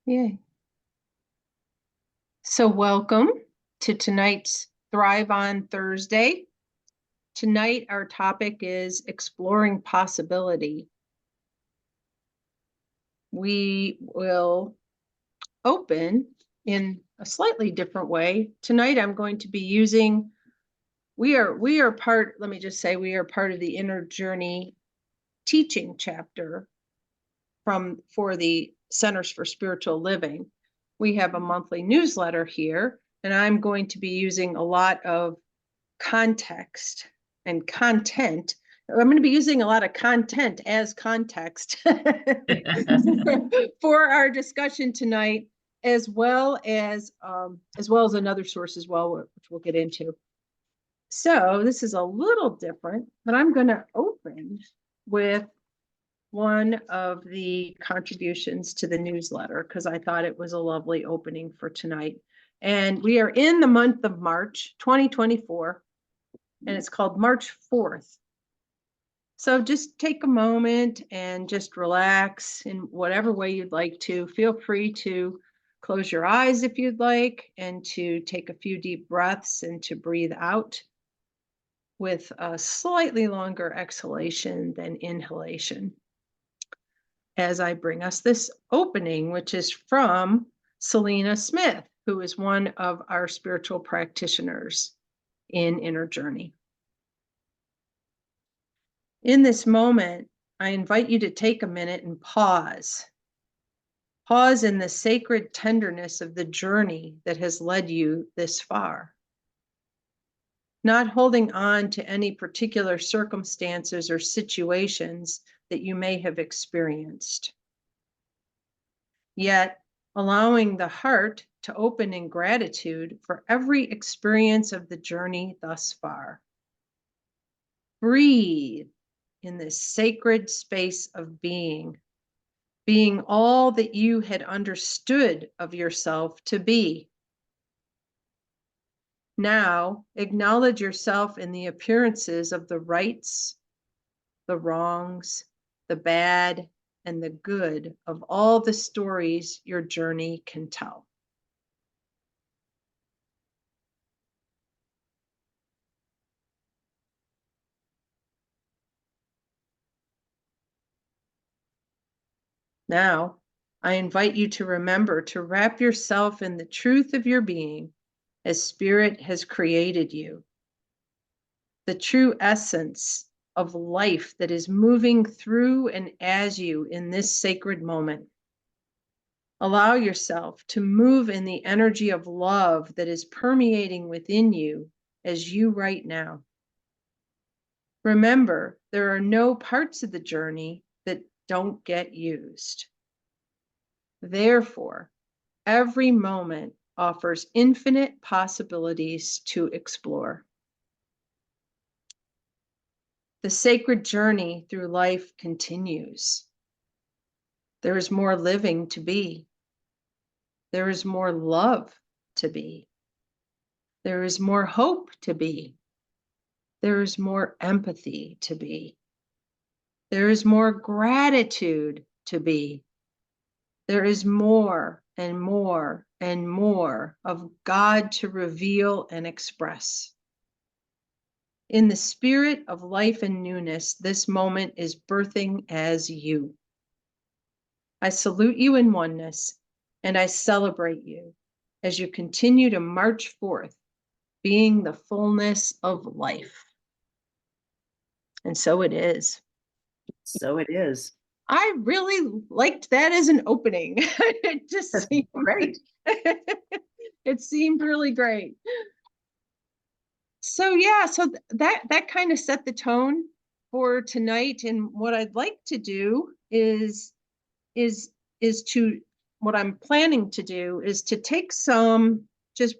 Yay. So welcome to tonight's Thrive on Thursday. Tonight, our topic is exploring possibility. We will open in a slightly different way. Tonight, I'm going to be using, we are part, let me just say, we are part of the Inner Journey teaching chapter for the Centers for Spiritual Living. We have a monthly newsletter here, and I'm going to be using a lot of context and content. I'm going to be using a lot of content as context for our discussion tonight, as well as another source as well, which we'll get into. So this is a little different, but I'm going to open with one of the contributions to the newsletter because I thought it was a lovely opening for tonight. And we are in the month of March 2024, and it's called March 4th. So just take a moment and just relax in whatever way you'd like to. Feel free to close your eyes if you'd like, and to take a few deep breaths and to breathe out with a slightly longer exhalation than inhalation, as I bring us this opening, which is from Selena Smith, who is one of our spiritual practitioners in Inner Journey. In this moment, I invite you to take a minute and pause. Pause in the sacred tenderness of the journey that has led you this far. Not holding on to any particular circumstances or situations that you may have experienced. Yet, allowing the heart to open in gratitude for every experience of the journey thus far. Breathe in this sacred space of being all that you had understood of yourself to be. Now, acknowledge yourself in the appearances of the rights, the wrongs, the bad, and the good of all the stories your journey can tell. Now, I invite you to remember to wrap yourself in the truth of your being as Spirit has created you. The true essence of life that is moving through and as you in this sacred moment. Allow yourself to move in the energy of love that is permeating within you as you right now. Remember, there are no parts of the journey that don't get used. Therefore, every moment offers infinite possibilities to explore. The sacred journey through life continues. There is more living to be. There is more love to be. There is more hope to be. There is more empathy to be. There is more gratitude to be. There is more and more and more of God to reveal and express. In the spirit of life and newness, this moment is birthing as you. I salute you in oneness, and I celebrate you as you continue to march forth, being the fullness of life. And so it is. So it is. I really liked that as an opening. It just seemed great. It seemed really great. So yeah, so that kind of set the tone for tonight. And what I'd like to do is what I'm planning to do is to take some just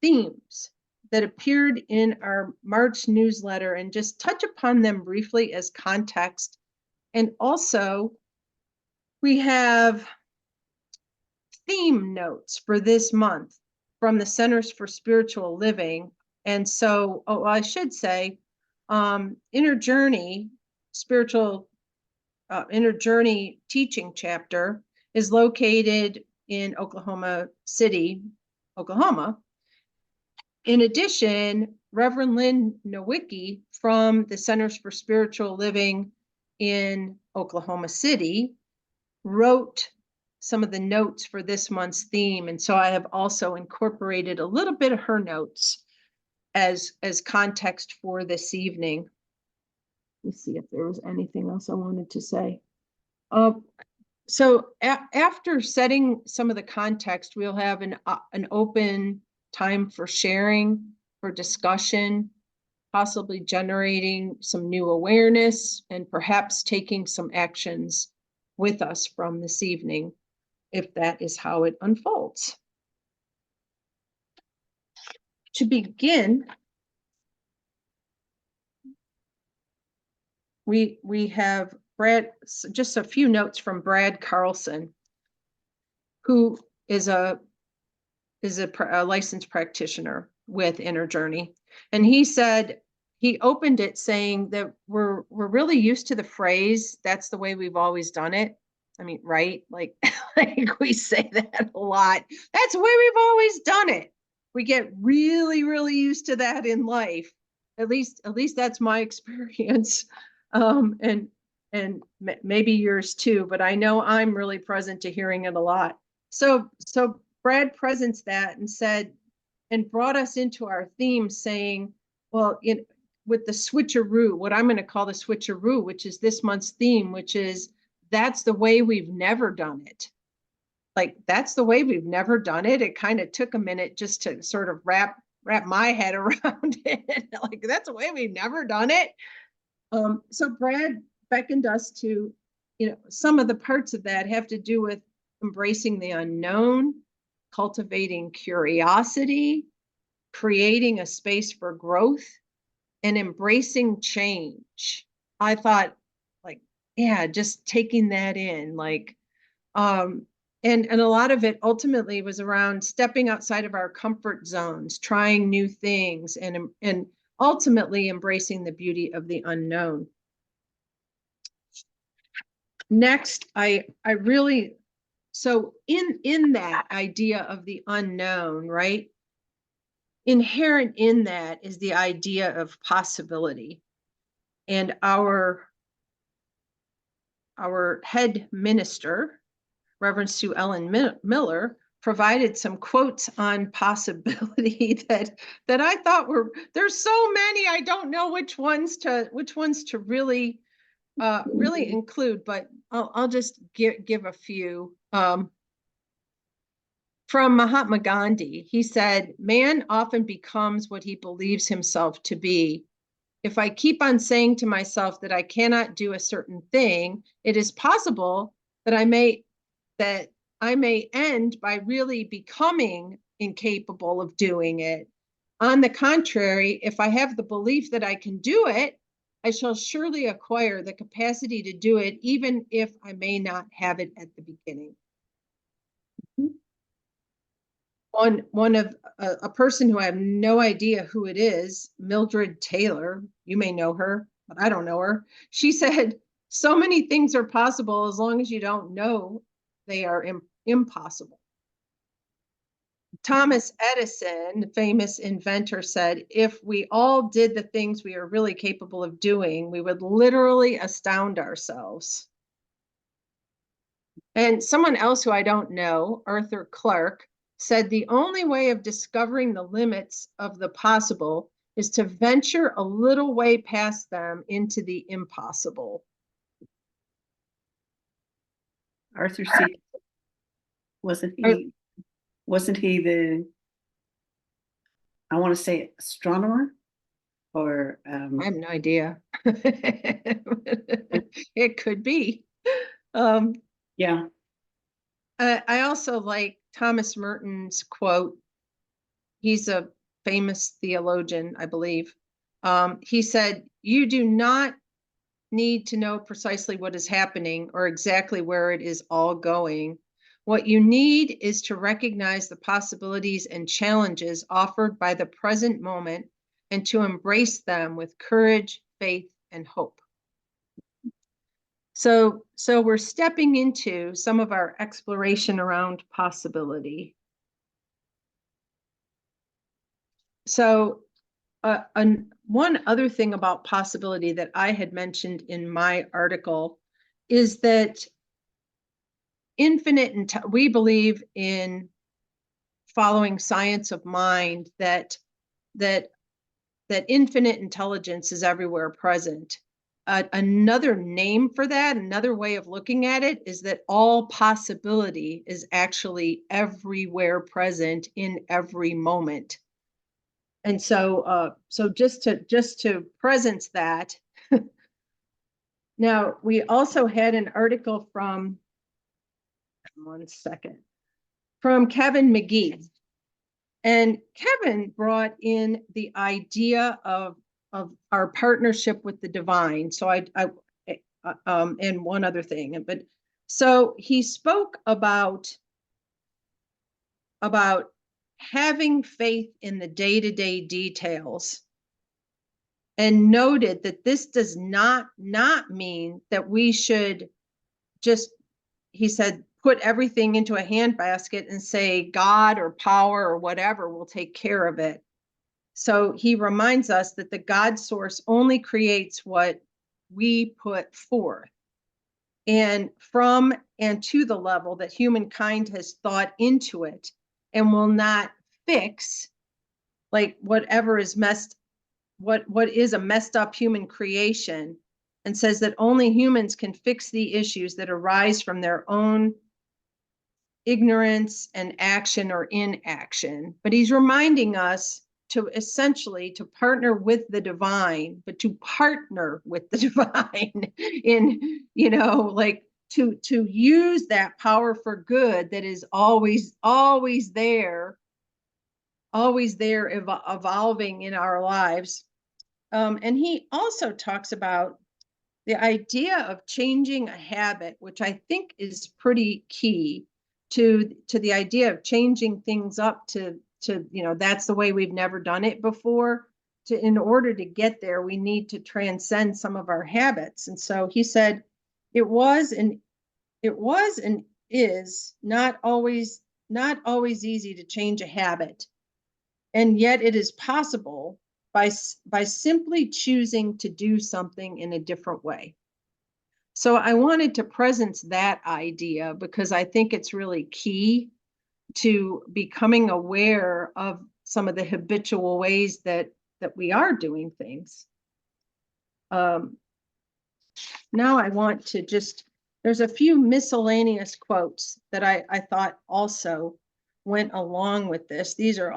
themes that appeared in our March newsletter and just touch upon them briefly as context. And also, we have theme notes for this month from the Centers for Spiritual Living. And so, I should say, Inner Journey, Inner Journey teaching chapter is located in Oklahoma City, Oklahoma. In addition, Reverend Lynn Nowicki from the Centers for Spiritual Living in Oklahoma City wrote some of the notes for this month's theme. And so I have also incorporated a little bit of her notes as context for this evening. Let's see if there was anything else I wanted to say. So after setting some of the context, we'll have an open time for sharing, for discussion, possibly generating some new awareness, and perhaps taking some actions with us from this evening, if that is how it unfolds. To begin, we have Brad, just a few notes from Brad Carlson, who is a licensed practitioner with Inner Journey. And he said, he opened it saying that we're really used to the phrase, that's the way we've always done it. I mean, right? Like, like we say that a lot. That's the way we've always done it. We get really, really used to that in life. At least that's my experience. And maybe yours too, but I know I'm really present to hearing it a lot. So Brad presents that and said, and brought us into our theme saying, well, with the switcheroo, what I'm going to call the switcheroo, which is this month's theme, which is that's the way we've never done it. Like, that's the way we've never done it. It kind of took a minute just to sort of wrap my head around it. Like, that's the way we've never done it. So Brad beckoned us to, some of the parts of that have to do with embracing the unknown, cultivating curiosity, creating a space for growth, and embracing change. I thought, like, yeah, just taking that in, like, and a lot of it ultimately was around stepping outside of our comfort zones, trying new things, and ultimately embracing the beauty of the unknown. Next, I really, so in that idea of the unknown, right? Inherent in that is the idea of possibility. And our head minister, Reverend Sue Ellen Miller, provided some quotes on possibility that I thought there's so many, I don't know which ones to really include, but I'll just give a few. From Mahatma Gandhi, he said, "Man often becomes what he believes himself to be. If I keep on saying to myself that I cannot do a certain thing, it is possible that I may end by really becoming incapable of doing it. On the contrary, if I have the belief that I can do it, I shall surely acquire the capacity to do it, even if I may not have it at the beginning." One of a person who I have no idea who it is, Mildred Taylor, you may know her, but I don't know her. She said, "So many things are possible as long as you don't know they are impossible." Thomas Edison, the famous inventor, said, "If we all did the things we are really capable of doing, we would literally astound ourselves." And someone else who I don't know, Arthur Clarke, said, "The only way of discovering the limits of the possible is to venture a little way past them into the impossible." Arthur C. Wasn't he the, I want to say, astronomer? Or I have no idea. It could be. Yeah. I also like Thomas Merton's quote. He's a famous theologian, I believe. He said, "You do not need to know precisely what is happening or exactly where it is all going. What you need is to recognize the possibilities and challenges offered by the present moment and to embrace them with courage, faith, and hope." So we're stepping into some of our exploration around possibility. So one other thing about possibility that I had mentioned in my article is that we believe in following science of mind, that infinite intelligence is everywhere present. Another name for that, another way of looking at it, is that all possibility is actually everywhere present in every moment. And so just to presence that. Now, we also had an article from, one second, from Kevin McGee. And Kevin brought in the idea of our partnership with the divine. So and one other thing, but so he spoke about having faith in the day-to-day details, and noted that this does not mean that we should just, he said, put everything into a handbasket and say God or power or whatever will take care of it. So he reminds us that the God source only creates what we put forth. And from and to the level that humankind has thought into it, and will not fix, like, whatever is what is a messed up human creation, and says that only humans can fix the issues that arise from their own ignorance and action or inaction. But he's reminding us to essentially to partner with the divine, but to partner with the divine in, like, to use that power for good that is always there, evolving in our lives. And he also talks about the idea of changing a habit, which I think is pretty key to the idea of changing things up to that's the way we've never done it before. In order to get there, we need to transcend some of our habits. And so he said, it was and is not always easy to change a habit, and yet it is possible by simply choosing to do something in a different way. So I wanted to presence that idea because I think it's really key to becoming aware of some of the habitual ways that we are doing things. Now I want to there's a few miscellaneous quotes that I thought also went along with this. These are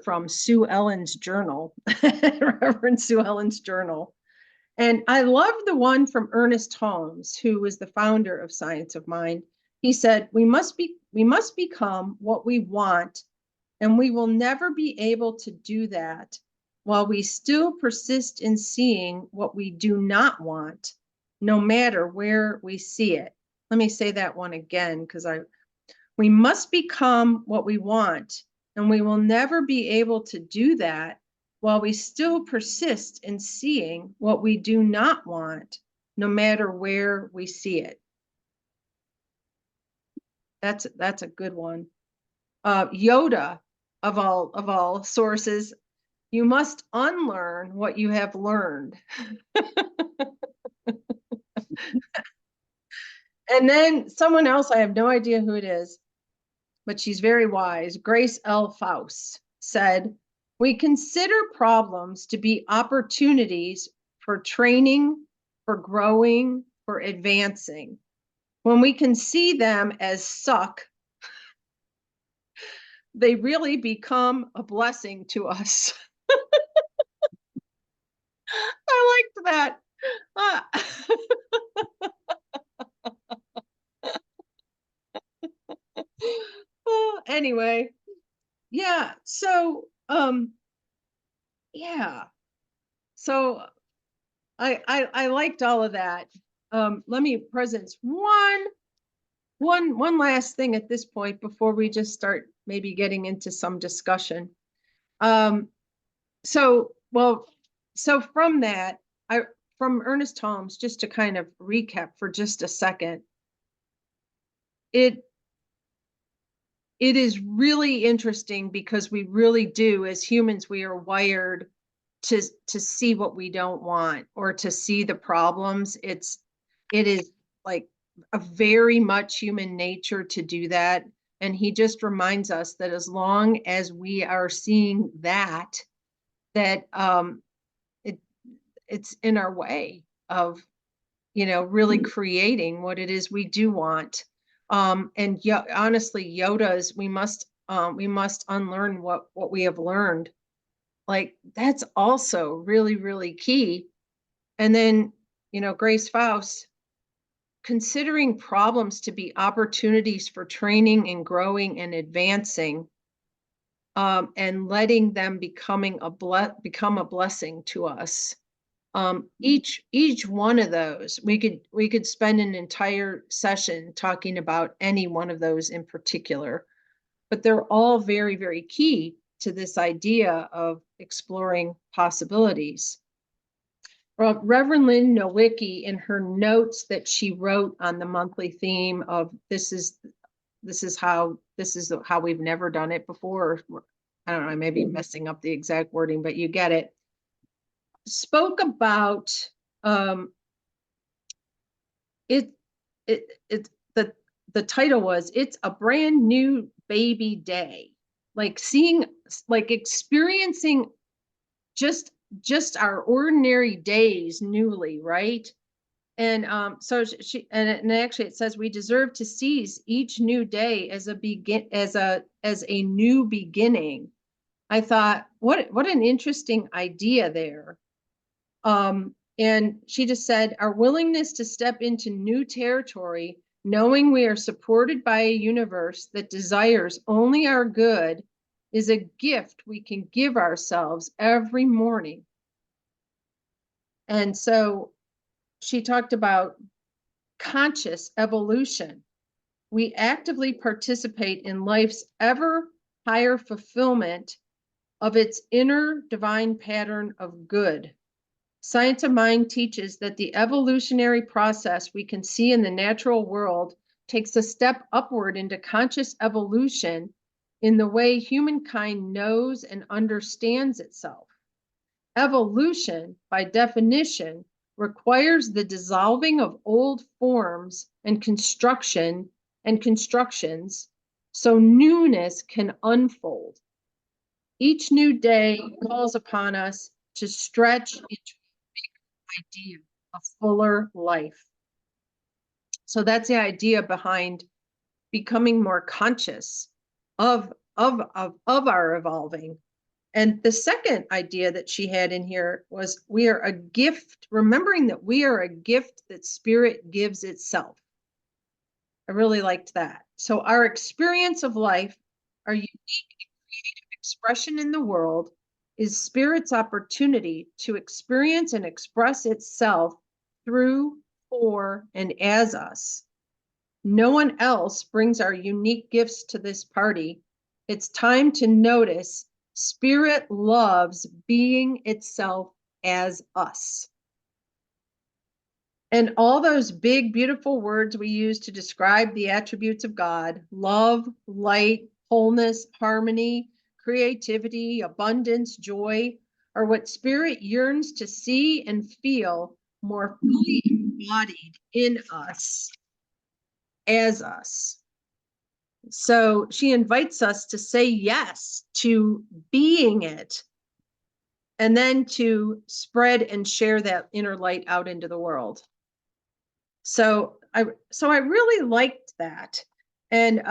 from Sue Ellen's journal, Reverend Sue Ellen's journal. And I love the one from Ernest Holmes, who was the founder of Science of Mind. He said, we must become what we want, and we will never be able to do that while we still persist in seeing what we do not want, no matter where we see it. Let me say that one again, because we must become what we want, and we will never be able to do that while we still persist in seeing what we do not want, no matter where we see it. That's a good one. Yoda, of all sources, you must unlearn what you have learned. And then someone else, I have no idea who it is, but she's very wise, Grace L. Faust, said, we consider problems to be opportunities for training, for growing, for advancing. When we can see them as suck, they really become a blessing to us. I liked that. Anyway, yeah. So, yeah. So I liked all of that. Let me present one last thing at this point before we just start maybe getting into some discussion. So from that, from Ernest Holmes, just to kind of recap for just a second, it is really interesting because we really do, as humans, we are wired to see what we don't want or to see the problems. It is like a very much human nature to do that. And he just reminds us that as long as we are seeing that it's in our way of, really creating what it is we do want. And honestly, Yoda's, we must unlearn what we have learned. Like, that's also really, really key. And then, Grace Faust, considering problems to be opportunities for training and growing and advancing, and letting them become a blessing to us. Each one of those, we could spend an entire session talking about any one of those in particular, but they're all very, very key to this idea of exploring possibilities. Well, Reverend Lynn Nowicki, in her notes that she wrote on the monthly theme of this is how we've never done it before. I don't know, I may be messing up the exact wording, but you get it. Spoke about the title was, it's a brand new baby day, like experiencing just our ordinary days newly, right? And so and actually it says we deserve to seize each new day as a new beginning. I thought, what an interesting idea there. And she just said, our willingness to step into new territory, knowing we are supported by a universe that desires only our good, is a gift we can give ourselves every morning. And so she talked about conscious evolution. We actively participate in life's ever higher fulfillment of its inner divine pattern of good. Science of Mind teaches that the evolutionary process we can see in the natural world takes a step upward into conscious evolution in the way humankind knows and understands itself. Evolution, by definition, requires the dissolving of old forms and constructions so newness can unfold. Each new day calls upon us to stretch into idea of fuller life. So that's the idea behind becoming more conscious of our evolving. And the second idea that she had in here was we are a gift, remembering that we are a gift that spirit gives itself. I really liked that. So our experience of life, our unique and creative expression in the world, is spirit's opportunity to experience and express itself through, for, and as us. No one else brings our unique gifts to this party. It's time to notice spirit loves being itself as us. And all those big, beautiful words we use to describe the attributes of God, love, light, wholeness, harmony, creativity, abundance, joy, are what spirit yearns to see and feel more fully embodied in us, as us. So she invites us to say yes to being it, and then to spread and share that inner light out into the world. So I really liked that. And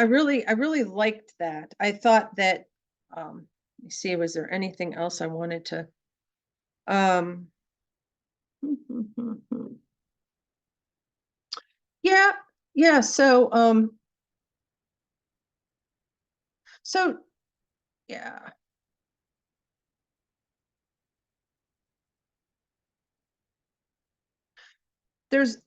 I really liked that. I thought that, let me see, was there anything else I wanted to, yeah. So yeah. There's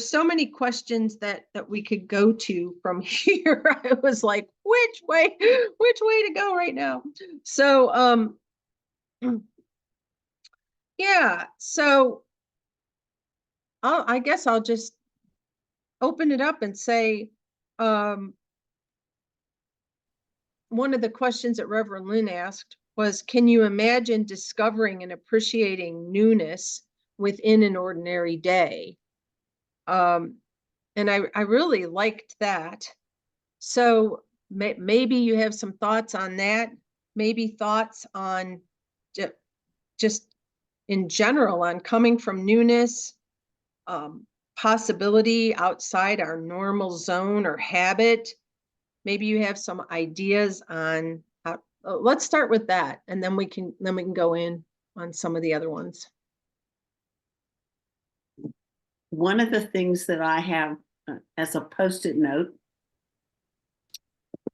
so many questions that we could go to from here. I was like, which way to go right now? So Yeah, so I guess I'll just open it up and say, um, one of the questions that Reverend Lynn asked was, can you imagine discovering and appreciating newness within an ordinary day? And I really liked that. So maybe you have some thoughts on that, maybe thoughts on just in general on coming from newness, possibility outside our normal zone or habit. Maybe you have some ideas on how, let's start with that, and then we can go in on some of the other ones. One of the things that I have as a post-it note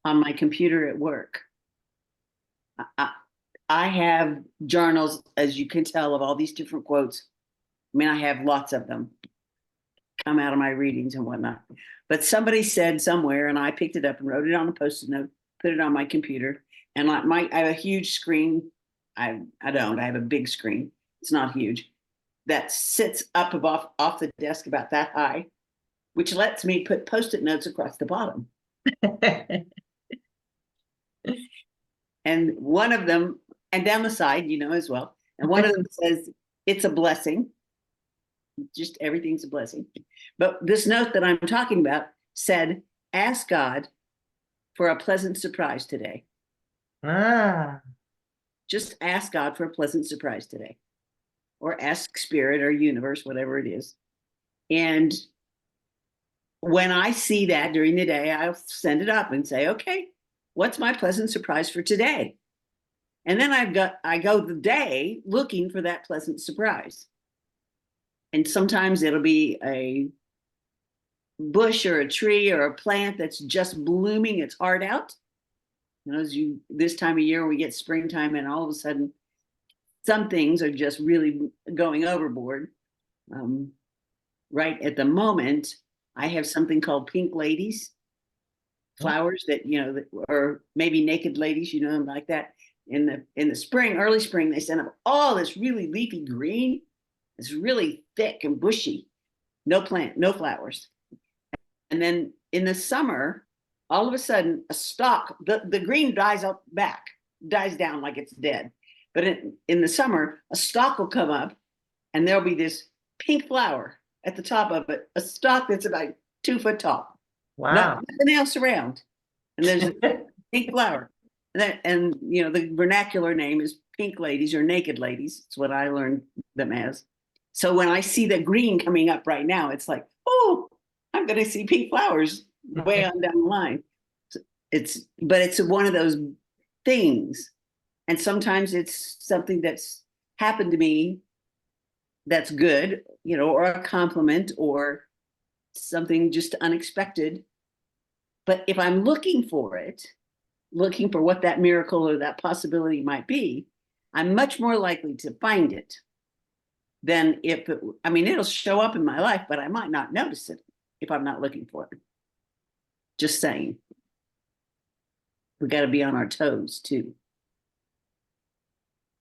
on my computer at work, I have journals, as you can tell, of all these different quotes. I mean, I have lots of them come out of my readings and whatnot. But somebody said somewhere, and I picked it up and wrote it on a post-it note, put it on my computer. And I have a huge screen. I have a big screen. It's not huge. That sits up off the desk about that high, which lets me put post-it notes across the bottom. And one of them, and down the side, as well. And one of them says, it's a blessing. Just everything's a blessing. But this note that I'm talking about said, ask God for a pleasant surprise today. Just ask God for a pleasant surprise today. Or ask spirit or universe, whatever it is. And when I see that during the day, I'll send it up and say, okay, what's my pleasant surprise for today? And then I go the day looking for that pleasant surprise. And sometimes it'll be a bush or a tree or a plant that's just blooming its heart out. This time of year, we get springtime, and all of a sudden, some things are just really going overboard. Right at the moment, I have something called pink ladies, flowers that, or maybe naked ladies, like that. In the spring, early spring, they send up all this really leafy green. It's really thick and bushy, no flowers. And then in the summer, all of a sudden, a stalk, the green dies down like it's dead. But in the summer, a stalk will come up, and there'll be this pink flower at the top of it, a stalk that's about 2 foot tall. Wow. Nothing else around. And there's a pink flower. And the vernacular name is pink ladies or naked ladies. It's what I learned them as. So when I see the green coming up right now, it's like, oh, I'm going to see pink flowers way on down the line. It's one of those things. And sometimes it's something that's happened to me that's good, or a compliment or something just unexpected. But if I'm looking for what that miracle or that possibility might be, I'm much more likely to find it than it'll show up in my life, but I might not notice it if I'm not looking for it. Just saying. We got to be on our toes too.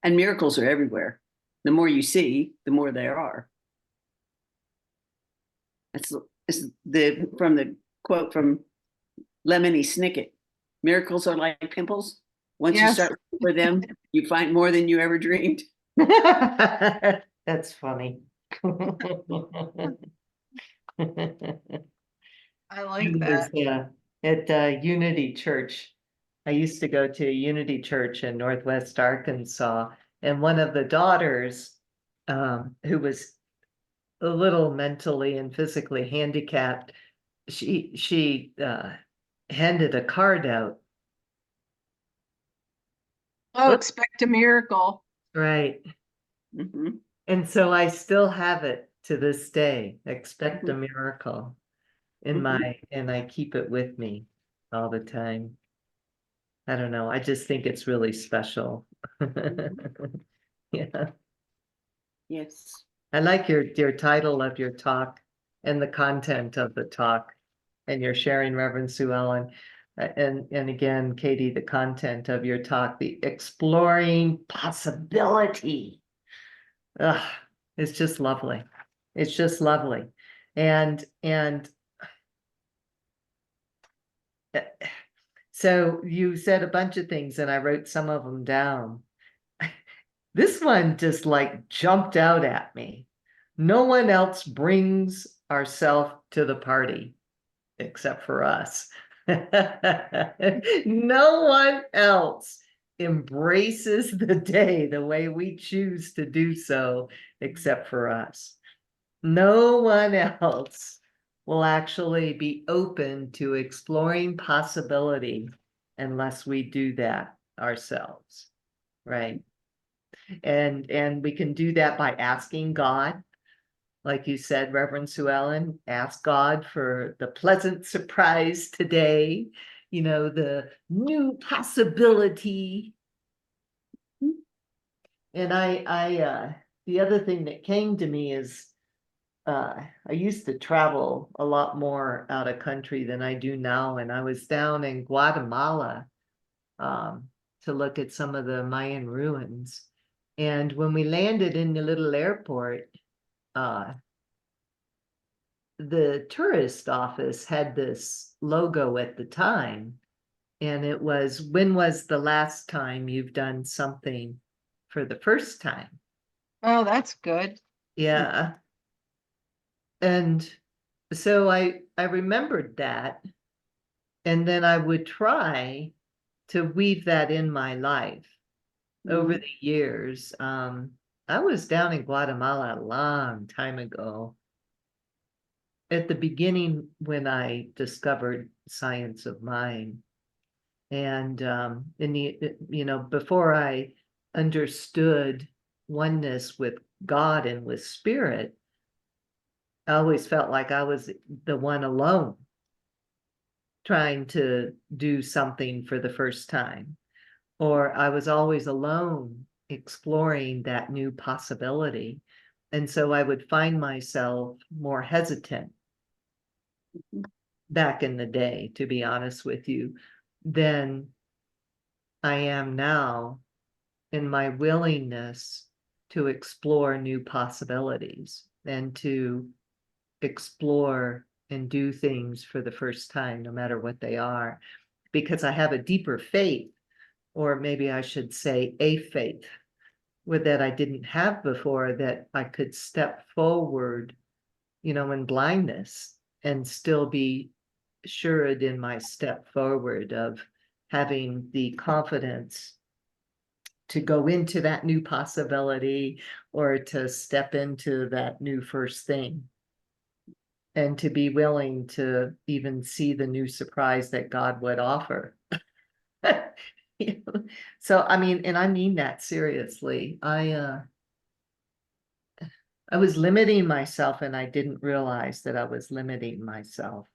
And miracles are everywhere. The more you see, the more there are. It's from the quote from Lemony Snicket. Miracles are like pimples. Once you start for them, you find more than you ever dreamed. That's funny. I like that. At Unity Church. I used to go to Unity Church in Northwest Arkansas, and one of the daughters, who was a little mentally and physically handicapped, she handed a card out. Oh, expect a miracle. Right. Mm-hmm. And so I still have it to this day. Expect a miracle in and I keep it with me all the time. I don't know. I just think it's really special. Yeah. Yes. I like your title of your talk and the content of the talk, and your sharing, Reverend Sue Ellen. And again, Katie, the content of your talk, the exploring possibility It's just lovely. It's just lovely. And uh, so you said a bunch of things and I wrote some of them down. This one just like jumped out at me. No one else brings ourselves to the party except for us. No one else embraces the day the way we choose to do so except for us. No one else will actually be open to exploring possibility unless we do that ourselves, right? And we can do that by asking God, like you said, Reverend Sue Ellen, ask God for the pleasant surprise today, the new possibility. And the other thing that came to me is, I used to travel a lot more out of country than I do now, and I was down in Guatemala to look at some of the Mayan ruins. And when we landed in the little airport, the tourist office had this logo at the time, and it was, when was the last time you've done something for the first time? Oh, that's good. Yeah. And so I remembered that, and then I would try to weave that in my life over the years. I was down in Guatemala a long time ago, at the beginning when I discovered science of mind. And before I understood oneness with God and with spirit, I always felt like I was the one alone trying to do something for the first time, or I was always alone exploring that new possibility. And so I would find myself more hesitant back in the day, to be honest with you, than I am now in my willingness to explore new possibilities and to explore and do things for the first time, no matter what they are, because I have a deeper faith, or maybe I should say a faith, with that I didn't have before, that I could step forward, in blindness and still be assured in my step forward of having the confidence to go into that new possibility or to step into that new first thing, and to be willing to even see the new surprise that God would offer. So, I mean, and I mean that seriously. I was limiting myself and I didn't realize that I was limiting myself.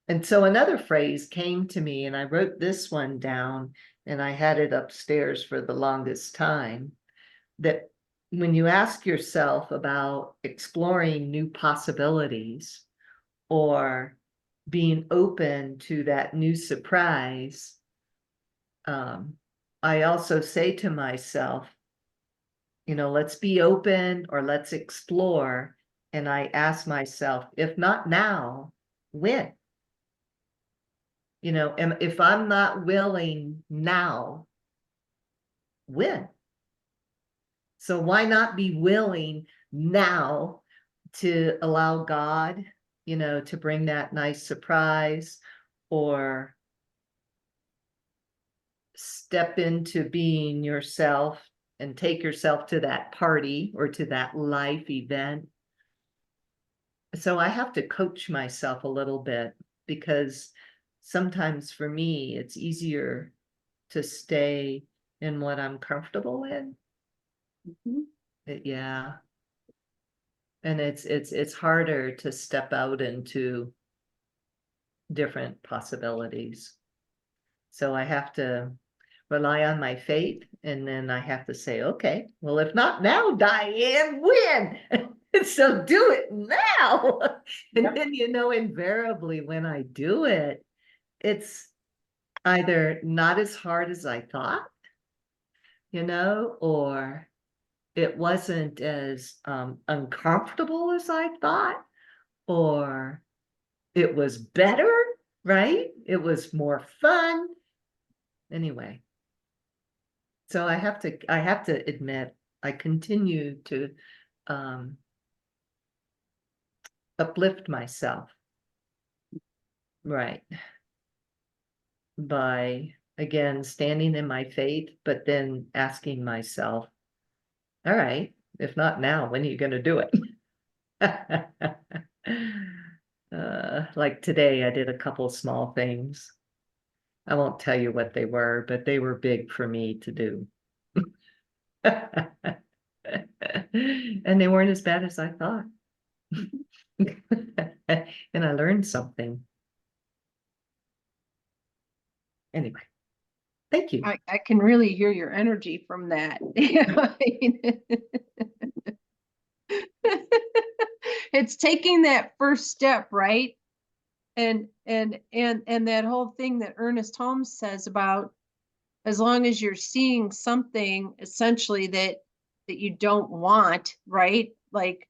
And so another phrase came to me, and I wrote this one down and I had it upstairs for the longest time, that when you ask yourself about exploring new possibilities or being open to that new surprise, I also say to myself, let's be open or let's explore. And I ask myself, if not now, when? And if I'm not willing now, when? So why not be willing now to allow God, to bring that nice surprise, or step into being yourself and take yourself to that party or to that life event. So I have to coach myself a little bit, because sometimes for me, it's easier to stay in what I'm comfortable in. Yeah. And it's harder to step out into different possibilities. So I have to rely on my faith, and then I have to say, okay, well, if not now, Diane, when? So do it now. And then, invariably when I do it, it's either not as hard as I thought, or it wasn't as uncomfortable as I thought, or it was better, right? It was more fun. Anyway. So I have to admit, I continue to uplift myself. Right. By again standing in my faith, but then asking myself, all right, if not now, when are you gonna do it? Like today, I did a couple small things. I won't tell you what they were, but they were big for me to do. And they weren't as bad as I thought. And I learned something. Anyway, thank you. I can really hear your energy from that. It's taking that first step, right? And that whole thing that Ernest Holmes says about, as long as you're seeing something essentially that you don't want, right? Like,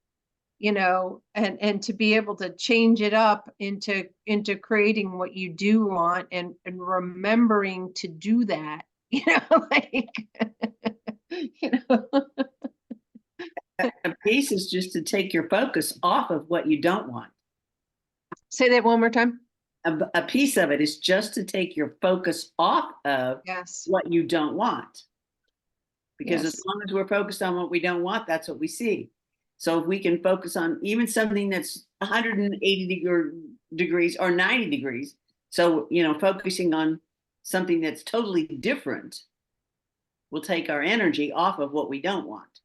and to be able to change it up into creating what you do want, and remembering to do that, like, you know. A piece is just to take your focus off of what you don't want. Say that one more time. A piece of it is just to take your focus off of Yes. what you don't want. Because Yes. as long as we're focused on what we don't want, that's what we see. So if we can focus on even something that's 180 degrees or 90 degrees, so, focusing on something that's totally different will take our energy off of what we don't want,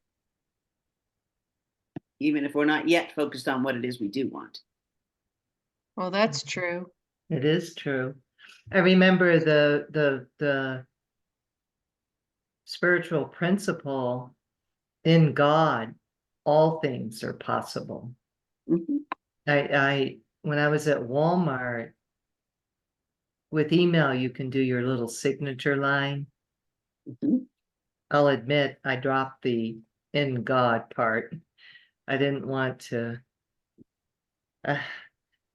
even if we're not yet focused on what it is we do want. Well, that's true. It is true. I remember the spiritual principle, in God, all things are possible. Mhm. I when I was at Walmart, with email, you can do your little signature line. Mhm. I'll admit I dropped the in God part. I didn't want to,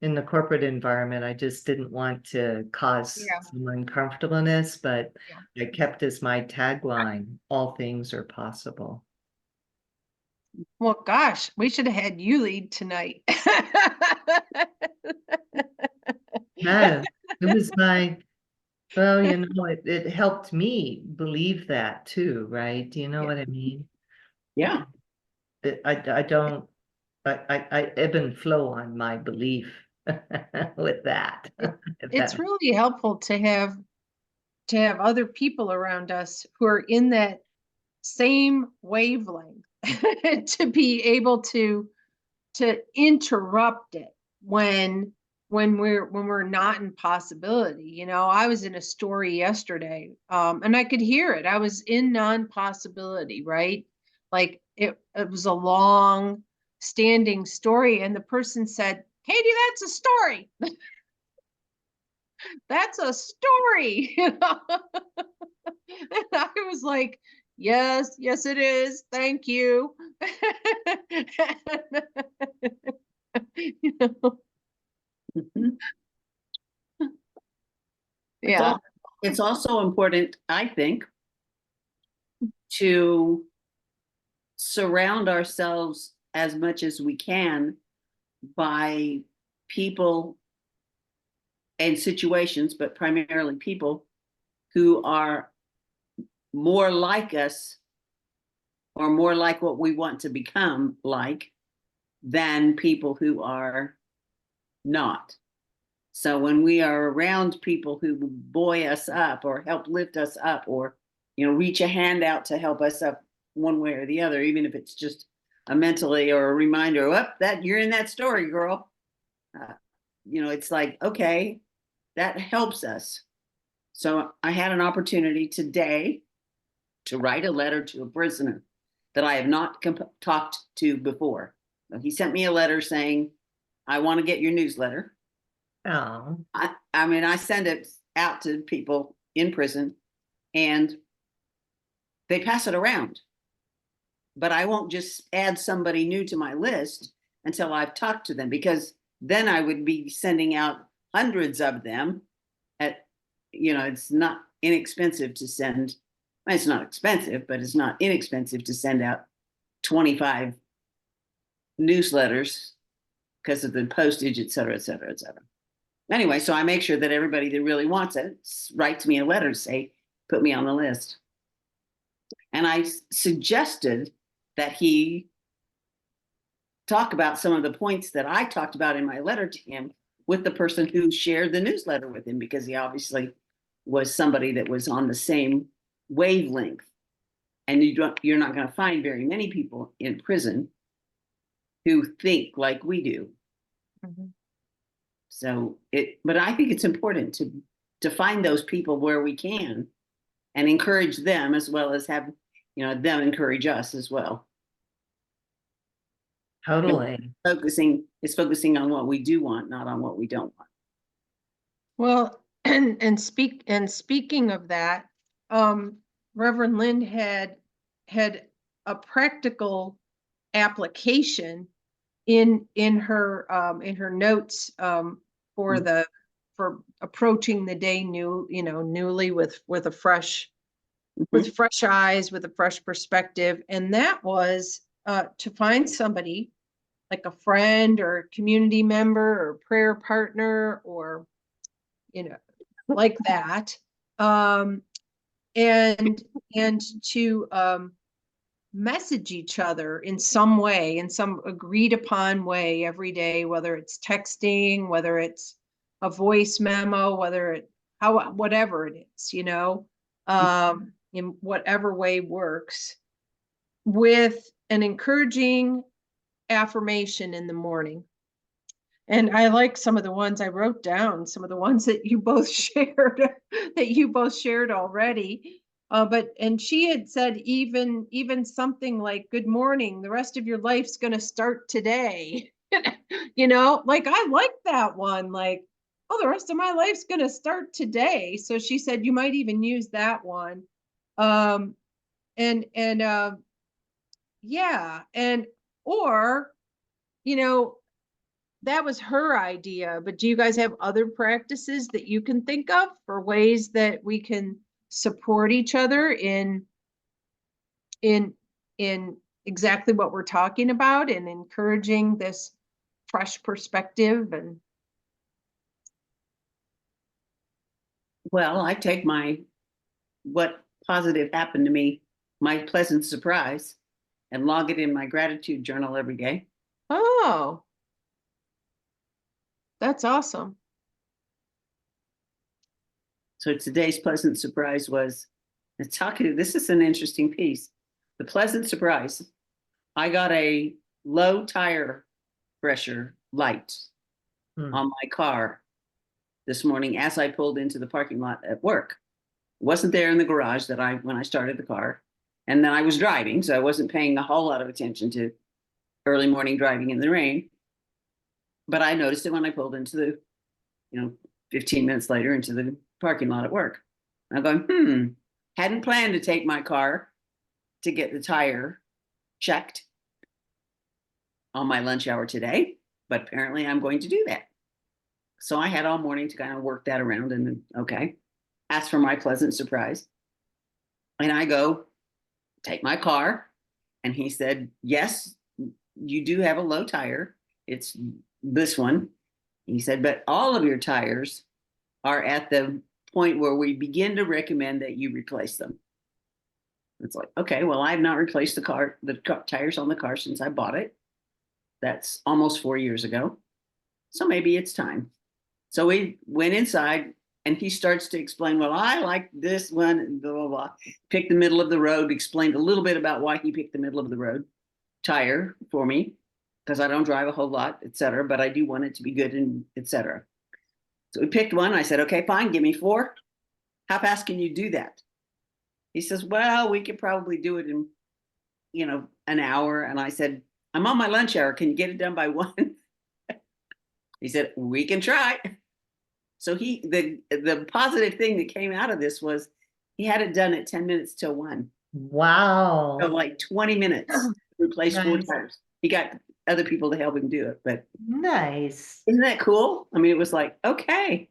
in the corporate environment, I just didn't want to cause Yeah. some uncomfortableness, but Yeah. I kept as my tagline, all things are possible. Well, gosh, we should have had you lead tonight. Yeah, it was well, it helped me believe that too, right? Do you know Yeah. what I mean? Yeah. I don't, I ebb and flow on my belief with that. if It's that really helpful to have other people around us who are in that same wavelength to be able to interrupt it when we're not in possibility. I was in a story yesterday, and I could hear it. I was in non-possibility, right? Like it was a long standing story, and the person said, Katie, that's a story. That's a story. And I was like, yes, yes, it is. Thank you. You know, Mhm. It's yeah. also, it's also important, I think, to surround ourselves as much as we can by people and situations, but primarily people who are more like us or more like what we want to become like than people who are not. So when we are around people who buoy us up or help lift us up, or reach a hand out to help us up one way or the other, even if it's just a mentally or a reminder, that you're in that story, girl. It's like, okay, that helps us. So I had an opportunity today to write a letter to a prisoner that I have not talked to before. He sent me a letter saying, I want to get your newsletter. Oh, I mean, I send it out to people in prison and they pass it around. but I won't just add somebody new to my list until I've talked to them, because then I would be sending out hundreds of them at, it's not inexpensive to send. It's not expensive, but it's not inexpensive to send out 25 newsletters because of the postage, et cetera, et cetera, et cetera. Anyway, so I make sure that everybody that really wants it writes me a letter to say, put me on the list. And I suggested that he talk about some of the points that I talked about in my letter to him with the person who shared the newsletter with him, because he obviously was somebody that was on the same wavelength. And you're not going to find very many people in prison who think like we do. Mm-hmm. So but I think it's important to find those people where we can and encourage them, as well as have, them encourage us as well. Totally. Focusing on what we do want, not on what we don't want. Well, and speaking of that, Reverend Lynn had a practical application in her notes for approaching the day newly with a fresh with fresh eyes, with a fresh perspective, and that was to find somebody like a friend or a community member or prayer partner or like that, and to message each other in some way, in some agreed upon way every day, whether it's texting, whether it's a voice memo, whatever it is, in whatever way works, with an encouraging affirmation in the morning. And I like some of the ones I wrote down, some of the ones that you both shared, already. And she had said even something like, "Good morning, the rest of your life's going to start today." Like I like that one. Like, oh, the rest of my life's going to start today. So she said you might even use that one. Yeah, or that was her idea, but do you guys have other practices that you can think of for ways that we can support each other in exactly what we're talking about and encouraging this fresh perspective? And Well, I take what positive happened to me, my pleasant surprise, and log it in my gratitude journal every day. oh, that's awesome. So today's pleasant surprise was, this is an interesting piece. The pleasant surprise, I got a low tire pressure light on my car this morning as I pulled into the parking lot at work. It wasn't there in the garage when I started the car. And then I was driving, so I wasn't paying a whole lot of attention to early morning driving in the rain. But I noticed it when I pulled into 15 minutes later into the parking lot at work. I'm going, hadn't planned to take my car to get the tire checked on my lunch hour today, but apparently I'm going to do that. So I had all morning to kind of work that around, and then, okay, ask for my pleasant surprise. And I go take my car, and he said, yes, you do have a low tire. It's this one. He said, but all of your tires are at the point where we begin to recommend that you replace them. It's like, okay, well, I've not replaced the tires on the car since I bought it. That's almost 4 years ago. So maybe it's time. So we went inside, and he starts to explain, well, I like this one, and blah, blah, blah. Picked the middle of the road, explained a little bit about why he picked the middle of the road tire for me, because I don't drive a whole lot, et cetera, but I do want it to be good, and et cetera. So we picked one. I said, okay, fine, give me 4. How fast can you do that? He says, well, we could probably do it in, an hour. And I said, I'm on my lunch hour. Can you get it done by 1? He said, we can try. So the positive thing that came out of this was he had it done at 10 minutes till 1. Wow. So like 20 minutes to replace 4 Nice. tires. He got other people to help him do it, but Nice. isn't that cool? I mean, it was like, okay.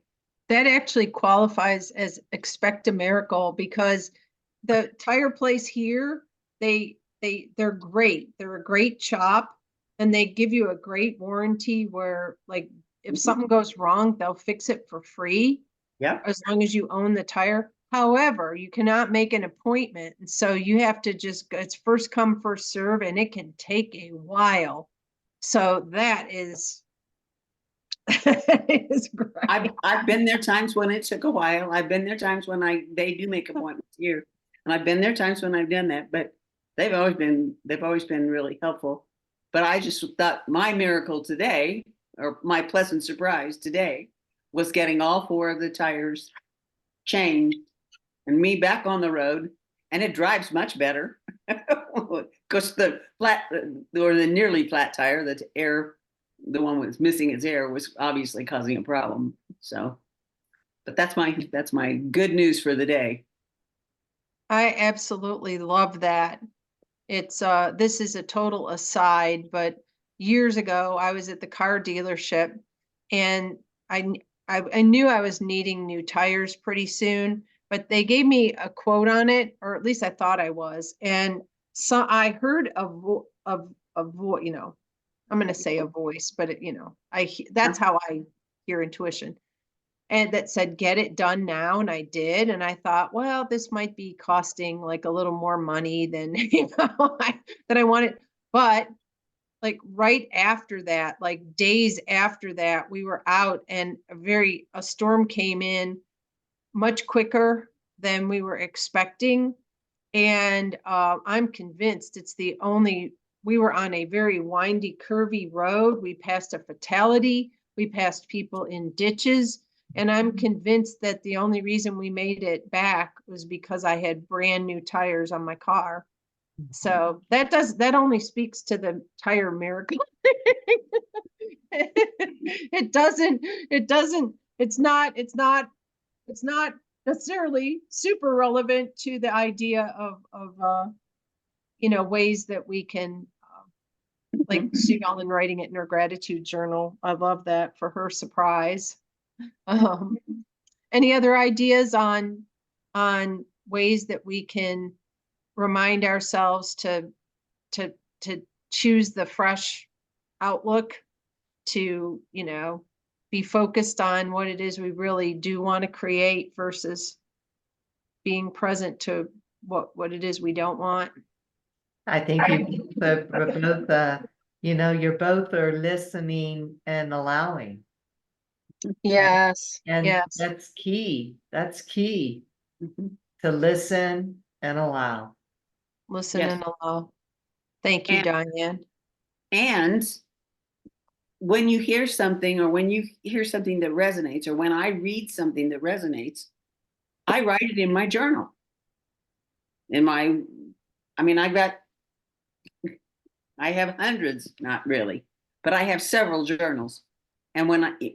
That actually qualifies as expect a miracle because the tire place here, they're great. They're a great shop and they give you a great warranty where like if something goes wrong, they'll fix it for free Yeah. as long as you own the tire. However, you cannot make an appointment. And so you have to just, it's first come, first serve, and it can take a while. So that is, is great. I've been there times when it took a while. I've been there times when they do make appointments here. And I've been there times when I've done that, but they've always been really helpful. But I just thought my miracle today, or my pleasant surprise today, was getting all 4 of the tires changed and me back on the road, and it drives much better because the flat or the nearly flat tire, the one was missing its air, was obviously causing a problem. So, but that's my good news for the day. I absolutely love that. It's this is a total aside, but years ago I was at the car dealership and I knew I was needing new tires pretty soon, but they gave me a quote on it, or at least I thought I was. And so I heard you know, I'm going to say a voice, but it, you know, that's how I hear intuition. And that said, get it done now. And I did. And I thought, well, this might be costing like a little more money than, than I wanted. But like right after that, like days after that, we were out and a storm came in much quicker than we were expecting. And I'm convinced we were on a very windy, curvy road. We passed a fatality. We passed people in ditches. And I'm convinced that the only reason we made it back was because I had brand new tires on my car. So that only speaks to the tire miracle. It's not necessarily super relevant to the idea of ways that we can like Sue Ellen writing it in her gratitude journal. I love that for her surprise. Any other ideas on ways that we can remind ourselves to choose the fresh outlook, to be focused on what it is we really do want to create versus being present to what it is we don't want? I think you both, you're both are listening and allowing. Yes. And Yes. that's key. That's key Mhm. to listen and allow. Listen Yes. and allow. Thank you, And, Diane. and when you hear something, or when you hear something that resonates, or when I read something that resonates, I write it in my journal. I have hundreds, not really, but I have several journals. And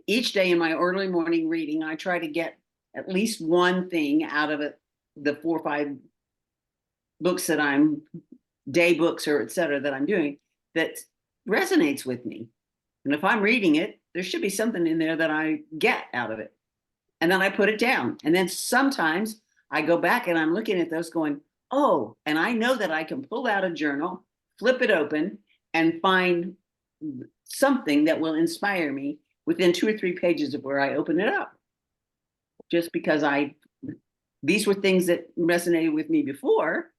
each day in my early morning reading, I try to get at least one thing out of it, the 4 or 5 books that day books or et cetera, that I'm doing, that resonates with me. And if I'm reading it, there should be something in there that I get out of it. And then I put it down. And then sometimes I go back and I'm looking at those going, oh, and I know that I can pull out a journal, flip it open, and find something that will inspire me within 2 or 3 pages of where I open it up. Just because these were things that resonated with me before,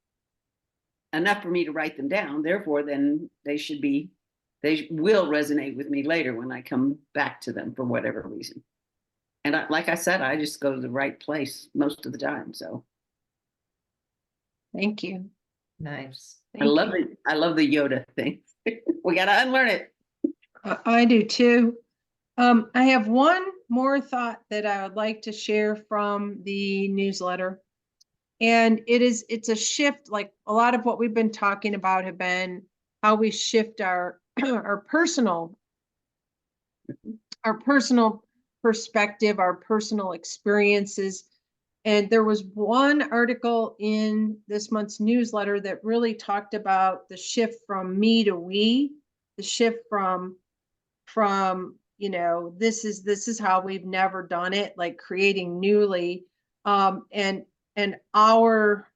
enough for me to write them down. Therefore, then they will resonate with me later when I come back to them for whatever reason. And like I said, I just go to the right place most of the time. So Thank you. Nice. I love it. I love the Yoda thing. We got to unlearn it. I do too. I have one more thought that I would like to share from the newsletter. And it's a shift, like a lot of what we've been talking about have been how we shift our our personal perspective, our personal experiences. And there was one article in this month's newsletter that really talked about the shift from me to we, the shift from, you know, this is how we've never done it, like creating newly, and our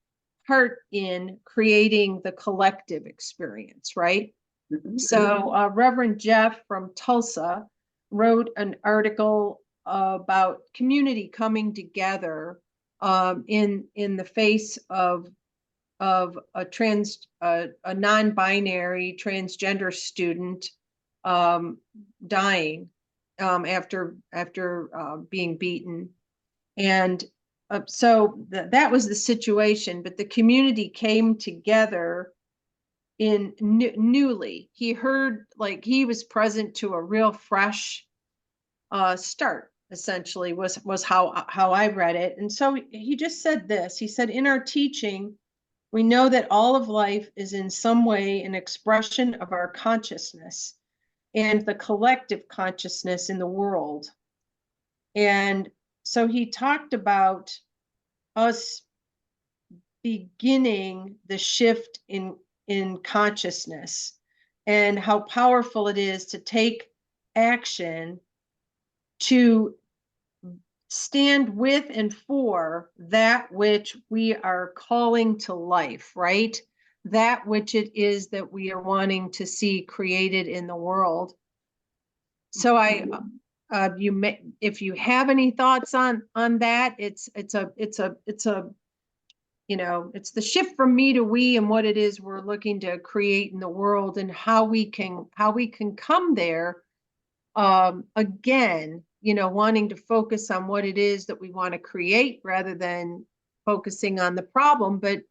part in creating the collective experience, right? Mhm. So Reverend Jeff from Tulsa wrote an article about community coming together in the face of a non-binary transgender student dying after being beaten. And so that was the situation, but the community came together in newly. He heard, like, he was present to a real fresh start, essentially, was how I read it. And so he just said this. He said, in our teaching, we know that all of life is in some way an expression of our consciousness and the collective consciousness in the world. And so he talked about us beginning the shift in consciousness and how powerful it is to take action to stand with and for that which we are calling to life, right? That which it is that we are wanting to see created in the world. So you may, if you have any thoughts on that, it's a you know, it's the shift from me to we and what it is we're looking to create in the world and how we can come there again, you know, wanting to focus on what it is that we want to create rather than focusing on the problem, but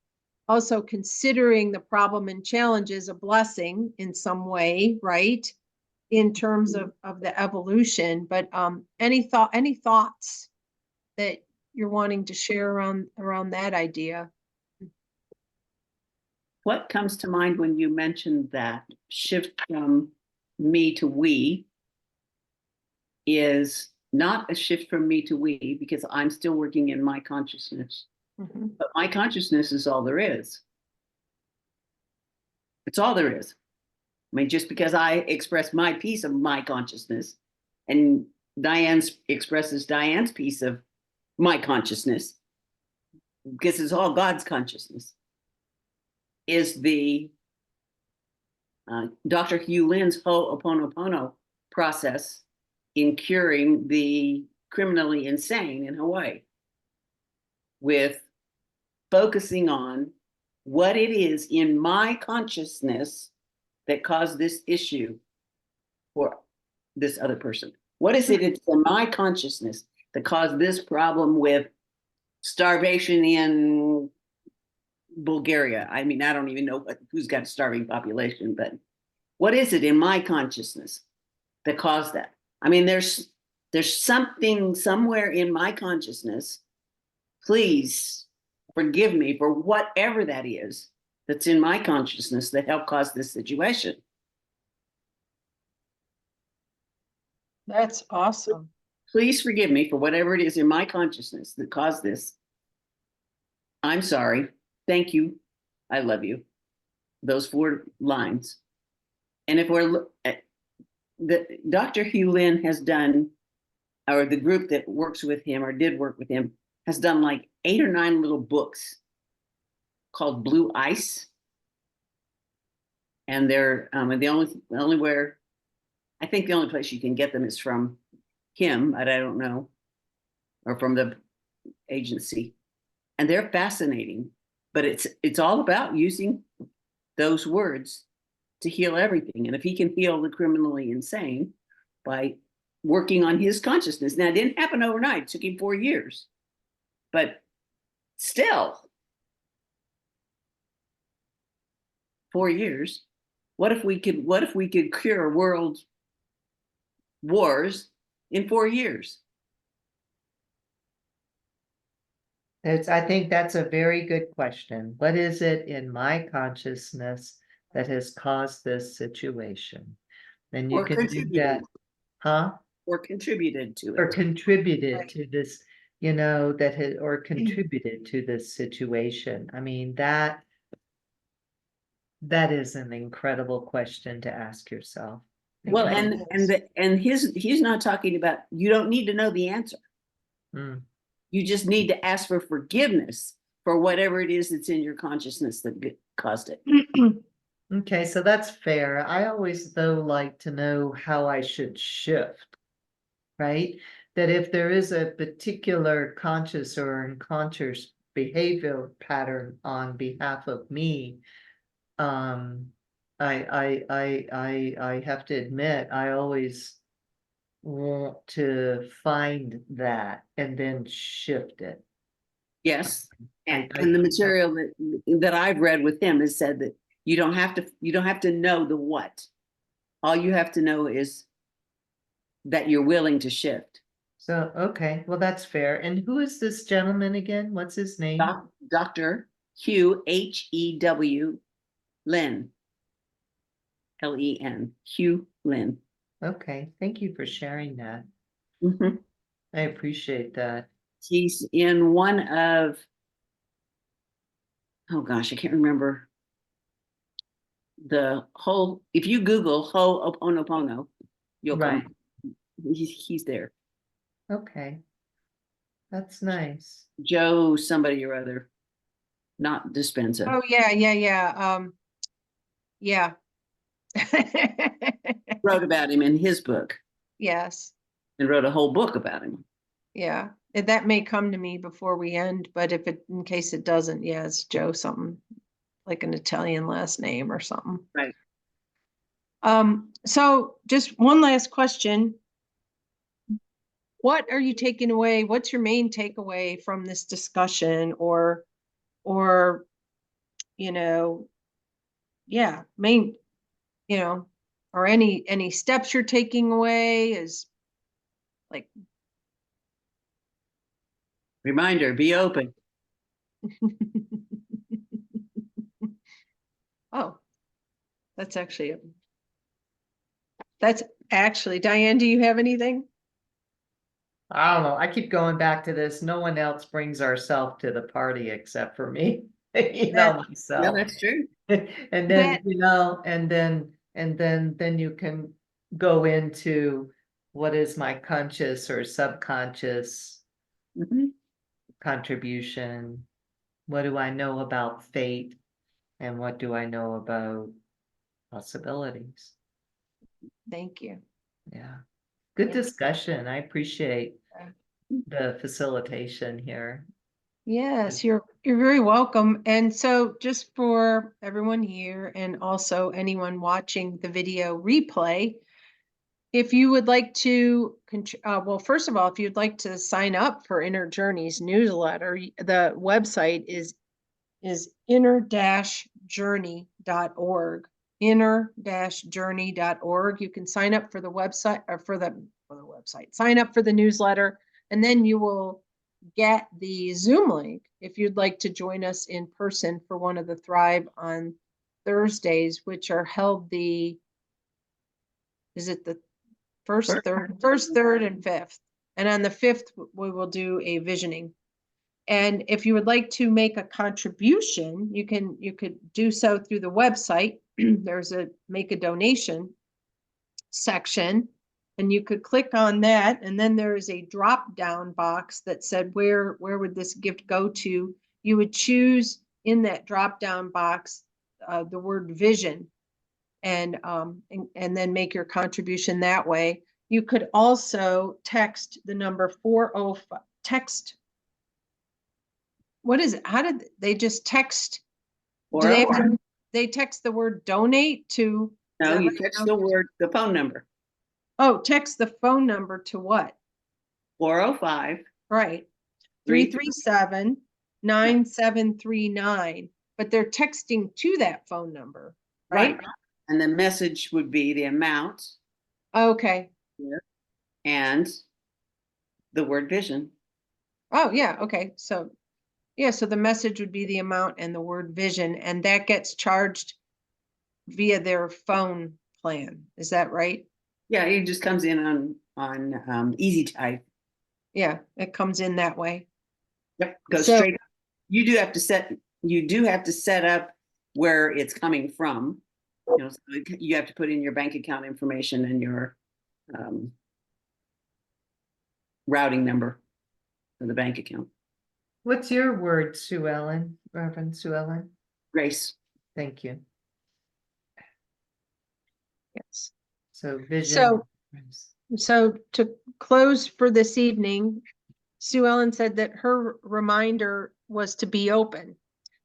also considering the problem and challenge as a blessing in some way, right? In terms of the evolution. But any thoughts that you're wanting to share around that idea? What comes to mind when you mentioned that shift from me to we is not a shift from me to we, because I'm still working in my consciousness. Mm-hmm. But my consciousness is all there is. It's all there is. I mean, just because I express my piece of my consciousness and Diane expresses Diane's piece of my consciousness, because it's all God's consciousness, is the Dr. Hugh Lin's Ho'oponopono process in curing the criminally insane in Hawaii, with focusing on what it is in my consciousness that caused this issue for this other person. What is it in my consciousness that caused this problem with starvation in Bulgaria? I mean, I don't even know who's got a starving population, but what is it in my consciousness that caused that? I mean, there's something somewhere in my consciousness. Please forgive me for whatever that is that's in my consciousness that helped cause this situation. That's awesome. Please forgive me for whatever it is in my consciousness that caused this. I'm sorry. Thank you. I love you. Those 4 lines. And if we're the Dr. Hugh Lin has done, or the group that works with him or did work with him, has done like 8 or 9 little books called Blue Ice. And they're the only where, I think the only place you can get them is from him, but I don't know, or from the agency. And they're fascinating, but it's all about using those words to heal everything. And if he can heal the criminally insane by working on his consciousness. Now, it didn't happen overnight. It took him 4 years, but still 4 years. What if we could cure world wars in 4 years? I think that's a very good question. What is it in my consciousness that has caused this situation? And you Or can do that, contributed. huh? Or contributed to Or it. contributed Right. to this you know, that had or contributed to this situation? I mean, that is an incredible question to ask yourself. Well, Mhm. and he's not talking about, you don't need to know the answer. Mm. You just need to ask for forgiveness for whatever it is that's in your consciousness that caused it. Okay, so that's fair. I always, though, like to know how I should shift, right? That if there is a particular conscious or unconscious behavior pattern on behalf of me, I have to admit, I always want to find that and then shift it. Yes. I- And the material that I've read with him has said that you don't have to know the what. All you have to know is that you're willing to shift. So, okay, well, that's fair. And who is this gentleman again? What's his name? Dr. Hugh, Hew, Lynn, Len, Hugh Lynn. Okay, thank you for sharing that. Mhm. I appreciate that. He's in one of, oh gosh, I can't remember the whole, if you Google Ho'oponopono, you'll Right. come. He's there. Okay. That's nice. Joe, somebody or other, not Dispenza. Oh, yeah. Yeah. Wrote about him in his book Yes, and wrote a whole book about him. yeah. That may come to me before we end, but in case it doesn't, yeah, it's Joe something, like an Italian last name or something. Right. So just one last question. What are you taking away? What's your main takeaway from this discussion or, you know, yeah, or any steps you're taking away is like, Reminder, be open. oh, that's actually, Diane, do you have anything? I don't know. I keep going back to this. No one else brings ourselves to the party except for me, you know, That- Yeah, myself. that's true. And then, That- you know, then you can go into what is my conscious or subconscious Mhm. contribution? What do I know about fate? And what do I know about possibilities? Thank you. Yeah. Good Yeah. discussion. I appreciate Yeah. the facilitation here. Yes, you're very welcome. And so just for everyone here and also anyone watching the video replay, if you would like to, well, first of all, if you'd like to sign up for Inner Journeys newsletter, the website is inner-journey.org, inner-journey.org. You can sign up for the website or for the website, sign up for the newsletter, and then you will get the Zoom link if you'd like to join us in person for one of the Thrive on Thursdays, which are held is it the first, third, and fifth? And on the fifth, we will do a visioning. And if you would like to make a contribution, you could do so through the website. There's a make a donation section, and you could click on that, and then there is a drop down box that said where would this gift go to. You would choose in that drop down box the word vision, and then make your contribution that way. You could also text the number 405, what is it? How did they just text? Do they Or, they text the word donate to? no, that you right? catch the phone number, Oh, text the phone number to what? 405. Right. 337-9739. But they're texting to that phone number, right? And the message would be the amount Okay. and the word vision. Oh, yeah. Okay. So, yeah. So the message would be the amount and the word vision, and that gets charged via their phone plan. Is that right? Yeah, it just comes in on easy type. Yeah, it comes in that way. Yep, go So- straight. You do have to set up where it's coming from. You know, so you have to put in your bank account information and your routing number for the bank account. What's your word, Sue Ellen, Reverend Sue Ellen? Grace. Thank you. Yes. So vision. So- So to close for this evening, Sue Ellen said that her reminder was to be open.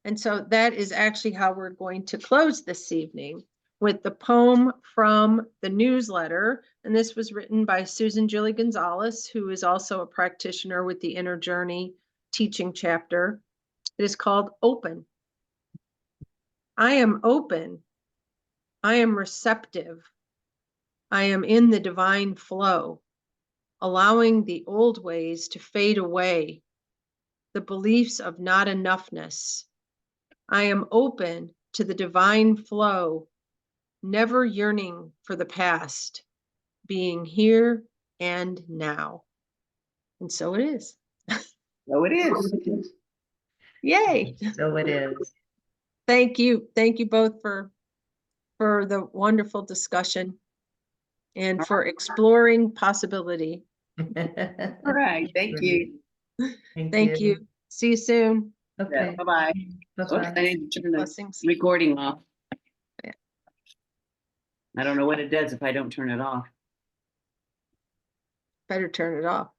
And so that is actually how we're going to close this evening, with the poem from the newsletter. And this was written by Susan Julie Gonzalez, who is also a practitioner with the Inner Journey teaching chapter. It is called Open. I am open. I am receptive. I am in the divine flow, allowing the old ways to fade away, the beliefs of not enoughness. I am open to the divine flow, never yearning for the past, being here and now. And so it is. So it is. Yay. So it is. Thank you. Thank you both for the wonderful discussion and for exploring possibility. All right. Thank you. Thank you. See you soon. Okay. Bye-bye. Oops, I Bye-bye. need to turn the Blessings. recording off. Yeah. I don't know what it does if I don't turn it off. Better turn it off.